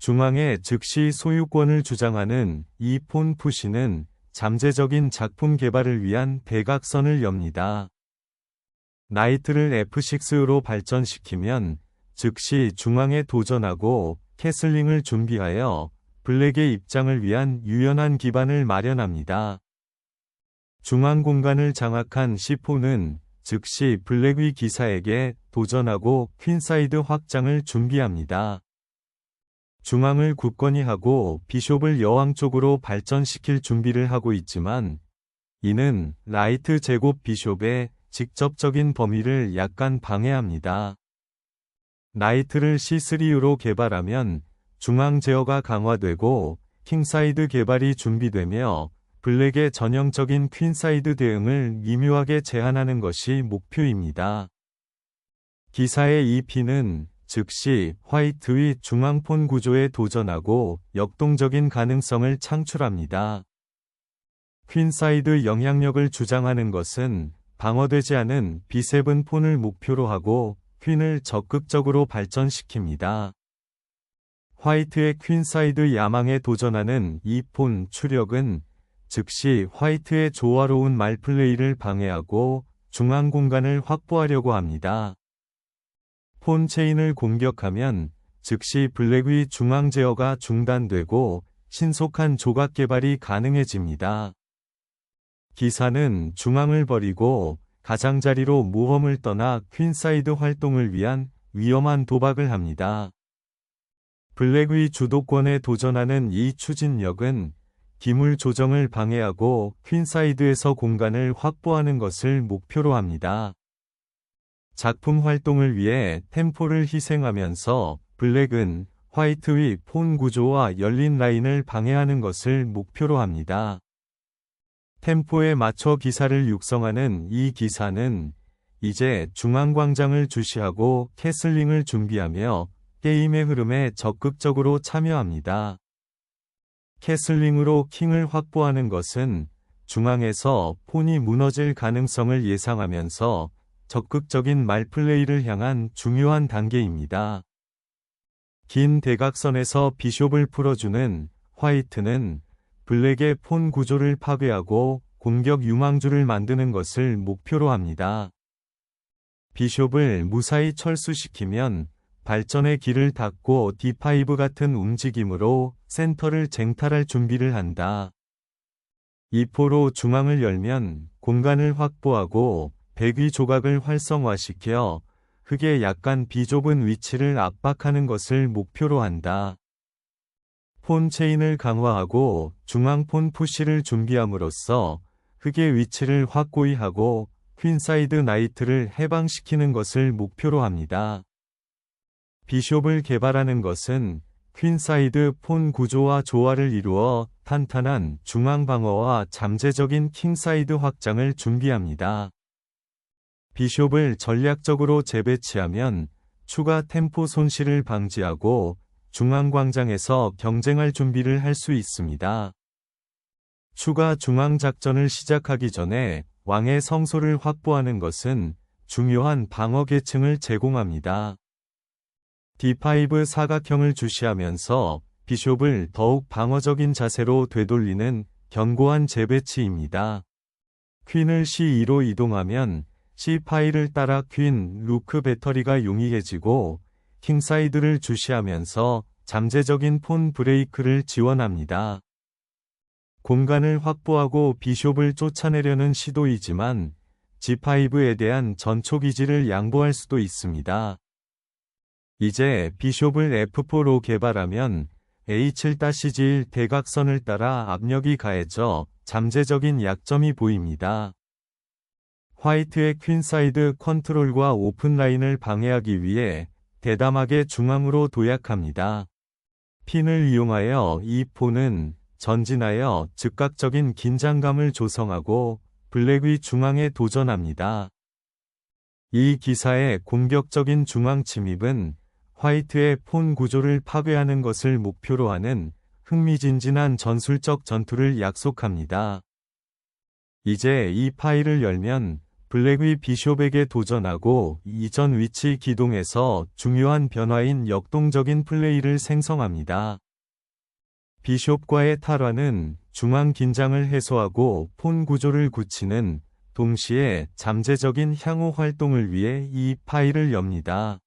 중앙에 즉시 소유권을 주장하는 이 폰 푸시는 잠재적인 작품 개발을 위한 대각선을 엽니다. 나이트를 F6로 발전시키면 즉시 중앙에 도전하고 캐슬링을 준비하여 블랙의 입장을 위한 유연한 기반을 마련합니다. 중앙 공간을 장악한 C4는 즉시 블랙의 기사에게 도전하고 퀸사이드 확장을 준비합니다. 중앙을 굳건히 하고 비숍을 여왕 쪽으로 발전시킬 준비를 하고 있지만 이는 라이트 제곱 비숍의 직접적인 범위를 약간 방해합니다. 나이트를 C3로 개발하면 중앙 제어가 강화되고 킹사이드 개발이 준비되며 블랙의 전형적인 퀸사이드 대응을 미묘하게 제한하는 것이 목표입니다. 기사의 이 P는 즉시 화이트의 중앙폰 구조에 도전하고 역동적인 가능성을 창출합니다. 퀸사이드 영향력을 주장하는 것은 방어되지 않은 B7 폰을 목표로 하고 퀸을 적극적으로 발전시킵니다. 화이트의 퀸사이드 야망에 도전하는 이 폰 추력은 즉시 화이트의 조화로운 말플레이를 방해하고 중앙 공간을 확보하려고 합니다. 폰 체인을 공격하면 즉시 블랙의 중앙 제어가 중단되고 신속한 조각 개발이 가능해집니다. 기사는 중앙을 버리고 가장자리로 모험을 떠나 퀸사이드 활동을 위한 위험한 도박을 합니다. 블랙의 주도권에 도전하는 이 추진력은 기물 조정을 방해하고 퀸사이드에서 공간을 확보하는 것을 목표로 합니다. 작품 활동을 위해 템포를 희생하면서 블랙은 화이트의 폰 구조와 열린 라인을 방해하는 것을 목표로 합니다. 템포에 맞춰 기사를 육성하는 이 기사는 이제 중앙광장을 주시하고 캐슬링을 준비하며 게임의 흐름에 적극적으로 참여합니다. 캐슬링으로 킹을 확보하는 것은 중앙에서 폰이 무너질 가능성을 예상하면서 적극적인 말플레이를 향한 중요한 단계입니다. 긴 대각선에서 비숍을 풀어주는 화이트는 블랙의 폰 구조를 파괴하고 공격 유망주를 만드는 것을 목표로 합니다. 비숍을 무사히 철수시키면 발전의 길을 닫고 D5 같은 움직임으로 센터를 쟁탈할 준비를 한다. E4로 중앙을 열면 공간을 확보하고 백위 조각을 활성화시켜 흑의 약간 비좁은 위치를 압박하는 것을 목표로 한다. 폰 체인을 강화하고 중앙 폰 푸시를 준비함으로써 흑의 위치를 확고히 하고 퀸사이드 나이트를 해방시키는 것을 목표로 합니다. 비숍을 개발하는 것은 퀸사이드 폰 구조와 조화를 이루어 탄탄한 중앙 방어와 잠재적인 킹사이드 확장을 준비합니다. 비숍을 전략적으로 재배치하면 추가 템포 손실을 방지하고 중앙 광장에서 경쟁할 준비를 할 수 있습니다. 추가 중앙 작전을 시작하기 전에 왕의 성소를 확보하는 것은 중요한 방어 계층을 제공합니다. D5 사각형을 주시하면서 비숍을 더욱 방어적인 자세로 되돌리는 견고한 재배치입니다. 퀸을 C2로 이동하면 C5를 따라 퀸, 루크 배터리가 용이해지고 킹사이드를 주시하면서 잠재적인 폰 브레이크를 지원합니다. 공간을 확보하고 비숍을 쫓아내려는 시도이지만 G5에 대한 전초 기지를 양보할 수도 있습니다. 이제 비숍을 F4로 개발하면 A7-G1 대각선을 따라 압력이 가해져 잠재적인 약점이 보입니다. 화이트의 퀸사이드 컨트롤과 오픈라인을 방해하기 위해 대담하게 중앙으로 도약합니다. 핀을 이용하여 이 폰은 전진하여 즉각적인 긴장감을 조성하고 블랙의 중앙에 도전합니다. 이 기사의 공격적인 중앙 침입은 화이트의 폰 구조를 파괴하는 것을 목표로 하는 흥미진진한 전술적 전투를 약속합니다. 이제 이 파일을 열면 블랙이 비숍에게 도전하고 이전 위치 기동에서 중요한 변화인 역동적인 플레이를 생성합니다. 비숍과의 탈환은 중앙 긴장을 해소하고 폰 구조를 굳히는 동시에 잠재적인 향후 활동을 위해 이 파일을 엽니다.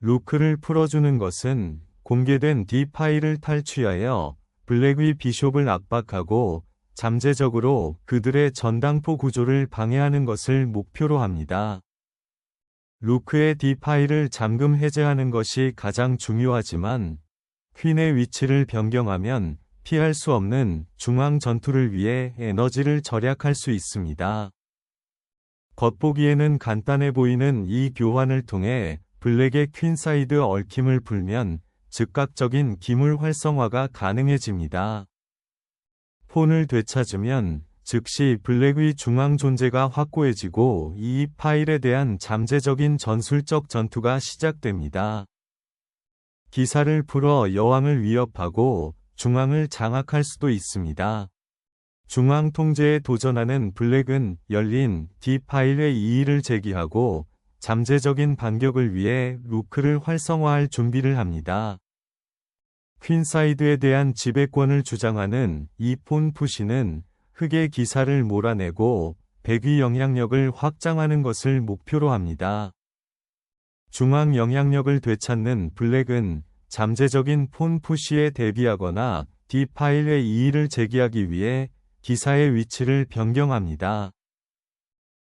루크를 풀어주는 것은 공개된 D 파일을 탈취하여 블랙이 비숍을 압박하고 잠재적으로 그들의 전당포 구조를 방해하는 것을 목표로 합니다. 루크의 D 파일을 잠금 해제하는 것이 가장 중요하지만 퀸의 위치를 변경하면 피할 수 없는 중앙 전투를 위해 에너지를 절약할 수 있습니다. 겉보기에는 간단해 보이는 이 교환을 통해 블랙의 퀸사이드 얽힘을 풀면 즉각적인 기물 활성화가 가능해집니다. 폰을 되찾으면 즉시 블랙의 중앙 존재가 확고해지고 이 파일에 대한 잠재적인 전술적 전투가 시작됩니다. 기사를 풀어 여왕을 위협하고 중앙을 장악할 수도 있습니다. 중앙 통제에 도전하는 블랙은 열린 D 파일의 이의를 제기하고 잠재적인 반격을 위해 루크를 활성화할 준비를 합니다. 퀸사이드에 대한 지배권을 주장하는 이 폰 푸시는 흑의 기사를 몰아내고 백의 영향력을 확장하는 것을 목표로 합니다. 중앙 영향력을 되찾는 블랙은 잠재적인 폰 푸시에 대비하거나 D 파일의 이의를 제기하기 위해 기사의 위치를 변경합니다.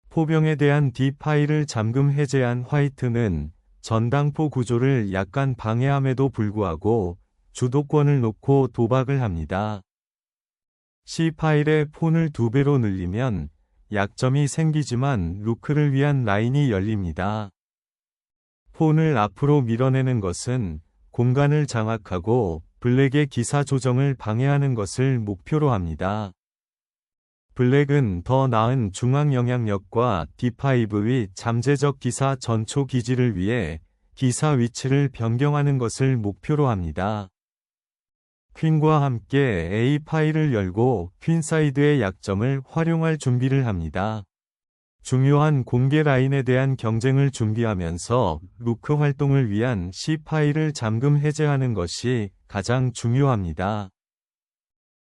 포병에 대한 D 파일을 잠금 해제한 화이트는 전당포 구조를 약간 방해함에도 불구하고 주도권을 놓고 도박을 합니다. C 파일의 폰을 2배로 늘리면 약점이 생기지만 루크를 위한 라인이 열립니다. 폰을 앞으로 밀어내는 것은 공간을 장악하고 블랙의 기사 조정을 방해하는 것을 목표로 합니다. 블랙은 더 나은 중앙 영향력과 D5의 잠재적 기사 전초 기지를 위해 기사 위치를 변경하는 것을 목표로 합니다. 퀸과 함께 A 파일을 열고 퀸사이드의 약점을 활용할 준비를 합니다. 중요한 공개 라인에 대한 경쟁을 준비하면서 루크 활동을 위한 C 파일을 잠금 해제하는 것이 가장 중요합니다.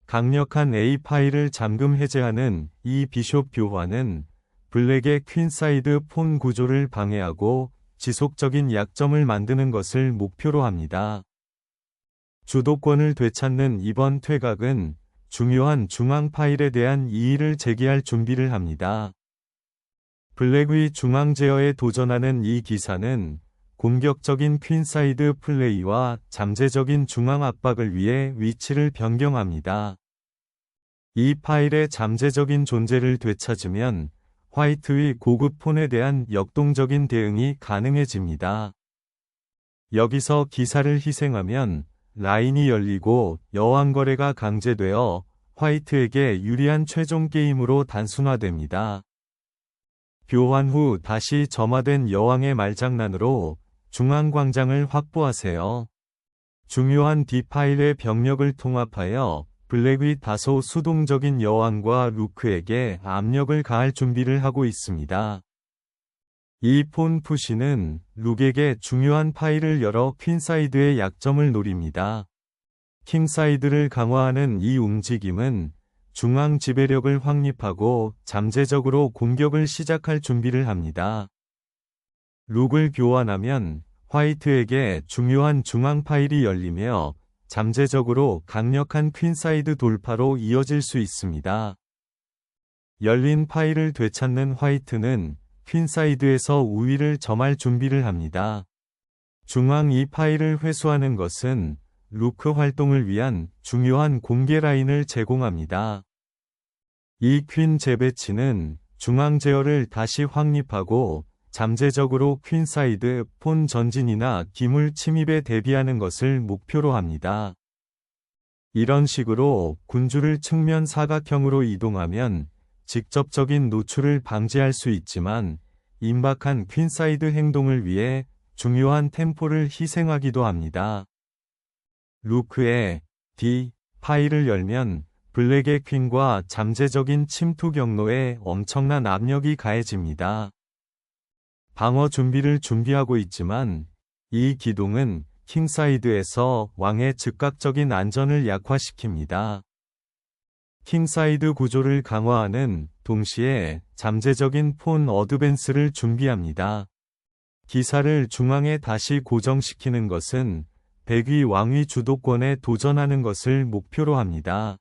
강력한 A 파일을 잠금 해제하는 이 비숍 교환은 블랙의 퀸사이드 폰 구조를 방해하고 지속적인 약점을 만드는 것을 목표로 합니다. 주도권을 되찾는 이번 퇴각은 중요한 중앙 파일에 대한 이의를 제기할 준비를 합니다. 블랙의 중앙 제어에 도전하는 이 기사는 공격적인 퀸사이드 플레이와 잠재적인 중앙 압박을 위해 위치를 변경합니다. 이 파일의 잠재적인 존재를 되찾으면 화이트의 고급 폰에 대한 역동적인 대응이 가능해집니다. 여기서 기사를 희생하면 라인이 열리고 여왕 거래가 강제되어 화이트에게 유리한 최종 게임으로 단순화됩니다. 교환 후 다시 점화된 여왕의 말장난으로 중앙 광장을 확보하세요. 중요한 D 파일의 병력을 통합하여 블랙의 다소 수동적인 여왕과 루크에게 압력을 가할 준비를 하고 있습니다. 이 폰 푸시는 룩에게 중요한 파일을 열어 퀸사이드의 약점을 노립니다. 킹사이드를 강화하는 이 움직임은 중앙 지배력을 확립하고 잠재적으로 공격을 시작할 준비를 합니다. 룩을 교환하면 화이트에게 중요한 중앙 파일이 열리며 잠재적으로 강력한 퀸사이드 돌파로 이어질 수 있습니다. 열린 파일을 되찾는 화이트는 퀸사이드에서 우위를 점할 준비를 합니다. 중앙 이 파일을 회수하는 것은 루크 활동을 위한 중요한 공개 라인을 제공합니다. 이 퀸 재배치는 중앙 제어를 다시 확립하고 잠재적으로 퀸사이드 폰 전진이나 기물 침입에 대비하는 것을 목표로 합니다. 이런 식으로 군주를 측면 사각형으로 이동하면 직접적인 노출을 방지할 수 있지만 임박한 퀸사이드 행동을 위해 중요한 템포를 희생하기도 합니다. 루크의 D 파일을 열면 블랙의 퀸과 잠재적인 침투 경로에 엄청난 압력이 가해집니다. 방어 준비를 준비하고 있지만 이 기동은 킹사이드에서 왕의 즉각적인 안전을 약화시킵니다. 킹사이드 구조를 강화하는 동시에 잠재적인 폰 어드밴스를 준비합니다. 기사를 중앙에 다시 고정시키는 것은 백위 왕위 주도권에 도전하는 것을 목표로 합니다.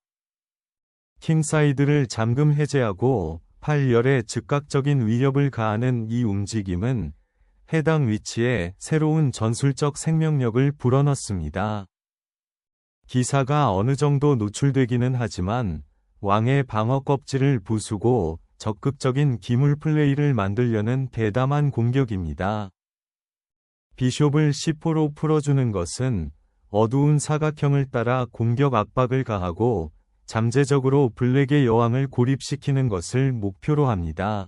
킹사이드를 잠금 해제하고 8열에 즉각적인 위협을 가하는 이 움직임은 해당 위치에 새로운 전술적 생명력을 불어넣습니다. 기사가 어느 정도 노출되기는 하지만 왕의 방어 껍질을 부수고 적극적인 기물 플레이를 만들려는 대담한 공격입니다. 비숍을 C4로 풀어주는 것은 어두운 사각형을 따라 공격 압박을 가하고 잠재적으로 블랙의 여왕을 고립시키는 것을 목표로 합니다.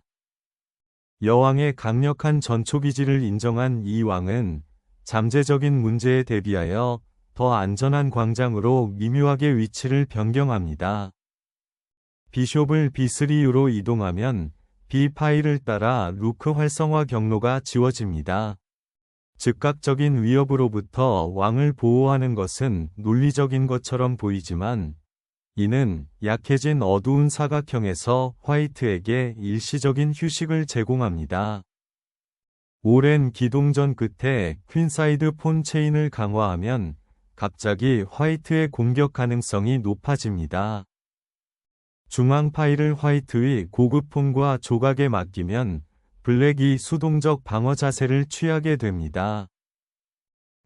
여왕의 강력한 전초기지를 인정한 이 왕은 잠재적인 문제에 대비하여 더 안전한 광장으로 미묘하게 위치를 변경합니다. 비숍을 B3U로 이동하면 B5를 따라 루크 활성화 경로가 지워집니다. 즉각적인 위협으로부터 왕을 보호하는 것은 논리적인 것처럼 보이지만 이는 약해진 어두운 사각형에서 화이트에게 일시적인 휴식을 제공합니다. 오랜 기동전 끝에 퀸사이드 폰 체인을 강화하면 갑자기 화이트의 공격 가능성이 높아집니다. 중앙 파일을 화이트의 고급 폰과 조각에 맡기면 블랙이 수동적 방어 자세를 취하게 됩니다.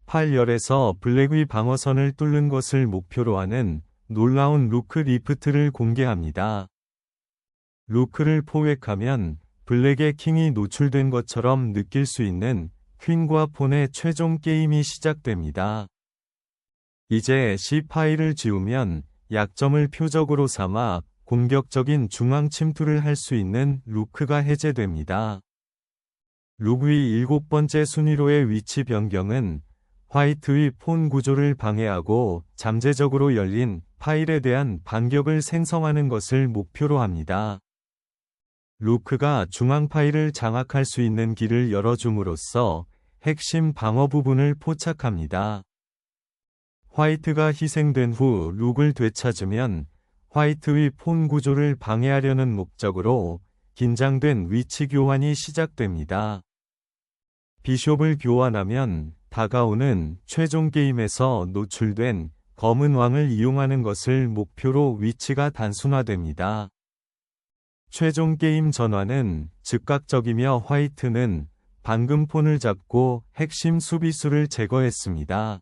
8열에서 블랙의 방어선을 뚫는 것을 목표로 하는 놀라운 루크 리프트를 공개합니다. 루크를 포획하면 블랙의 킹이 노출된 것처럼 느낄 수 있는 퀸과 폰의 최종 게임이 시작됩니다. 이제 C 파일을 지우면 약점을 표적으로 삼아 공격적인 중앙 침투를 할 수 있는 루크가 해제됩니다. 루크의 7번째 순위로의 위치 변경은 화이트의 폰 구조를 방해하고 잠재적으로 열린 파일에 대한 반격을 생성하는 것을 목표로 합니다. 루크가 중앙 파일을 장악할 수 있는 길을 열어줌으로써 핵심 방어 부분을 포착합니다. 화이트가 희생된 후 룩을 되찾으면 화이트의 폰 구조를 방해하려는 목적으로 긴장된 위치 교환이 시작됩니다. 비숍을 교환하면 다가오는 최종 게임에서 노출된 검은 왕을 이용하는 것을 목표로 위치가 단순화됩니다. 최종 게임 전환은 즉각적이며 화이트는 방금 폰을 잡고 핵심 수비수를 제거했습니다.